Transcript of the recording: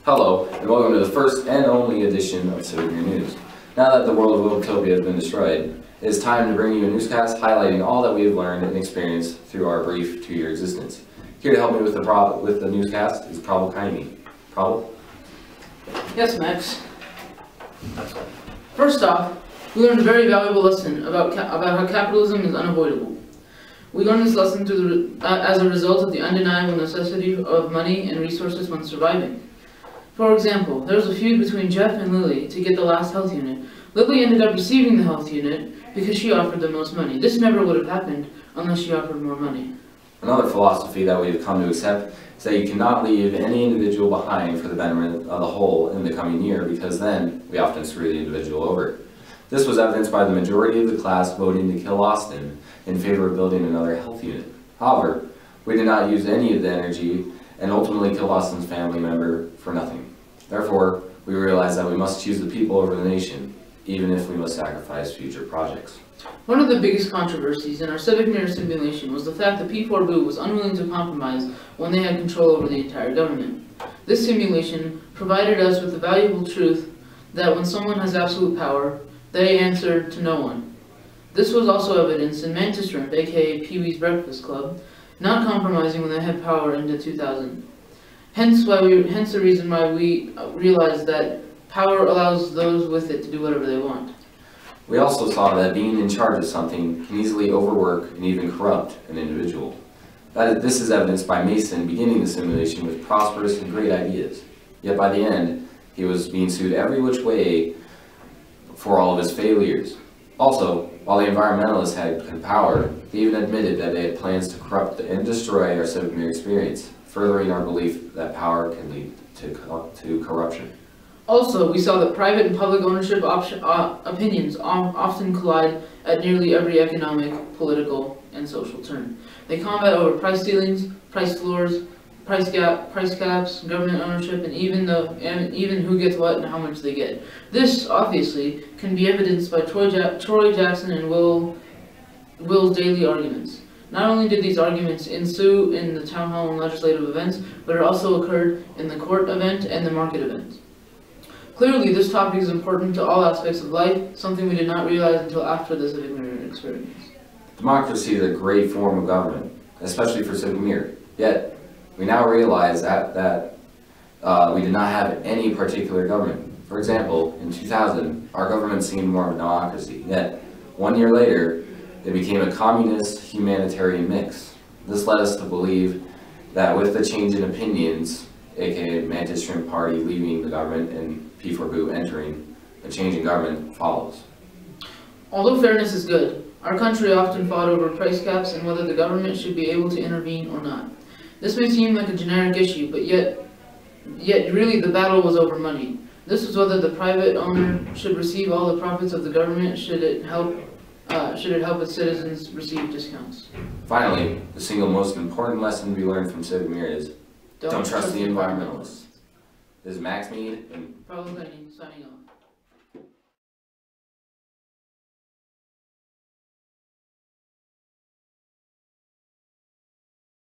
Hello, and welcome to the first and only edition of Civic News. Now that the world of Wokotopia has been destroyed, it is time to bring you a newscast highlighting all that we have learned and experienced through our brief 2-year existence. Here to help me with the newscast is Prabal Kaimi. Prabal? Yes, Max. First off, we learned a very valuable lesson about how capitalism is unavoidable. We learned this lesson as a result of the undeniable necessity of money and resources when surviving. For example, there was a feud between Jeff and Lily to get the last health unit. Lily ended up receiving the health unit because she offered the most money. This never would have happened unless she offered more money. Another philosophy that we've come to accept is that you cannot leave any individual behind for the betterment of the whole in the coming year, because then we often screw the individual over. This was evidenced by the majority of the class voting to kill Austin in favor of building another health unit. However, we did not use any of the energy and ultimately killed Austin's family member for nothing. Therefore, we realized that we must choose the people over the nation, even if we must sacrifice future projects. One of the biggest controversies in our civic mirror simulation was the fact that P4BOO was unwilling to compromise when they had control over the entire government. This simulation provided us with the valuable truth that when someone has absolute power, they answer to no one. This was also evidenced in Mantis Shrimp, aka Pee-wee's Breakfast Club, not compromising when they had power into 2000. Hence the reason why we realized that power allows those with it to do whatever they want. We also saw that being in charge of something can easily overwork and even corrupt an individual. This is evidenced by Mason beginning the simulation with prosperous and great ideas. Yet by the end, he was being sued every which way for all of his failures. Also, while the environmentalists had power, they even admitted that they had plans to corrupt and destroy our civic mirror experience, furthering our belief that power can lead to corruption. Also, we saw that private and public ownership opinions often collide at nearly every economic, political, and social turn. They combat over price ceilings, price floors, price caps, government ownership, and even who gets what and how much they get. This, obviously, can be evidenced by Troy Jackson and Will's daily arguments. Not only did these arguments ensue in the town hall and legislative events, but it also occurred in the court event and the market event. Clearly, this topic is important to all aspects of life, something we did not realize until after the civic mirror experience. Democracy is a great form of government, especially for civic mirror. Yet, we now realize that we did not have any particular government. For example, in 2000, our government seemed more of a democracy. Yet, 1 year later, it became a communist humanitarian mix. This led us to believe that with the change in opinions, aka Mantis Shrimp Party leaving the government and P4BOO entering, a change in government follows. Although fairness is good, our country often fought over price caps and whether the government should be able to intervene or not. This may seem like a generic issue, but yet really the battle was over money. This was whether the private owner should receive all the profits of the government, should it help its citizens receive discounts. Finally, the single most important lesson we learned from civic mirror is don't trust the environmentalists. This is Max Mead and Prabal Kaimi signing off.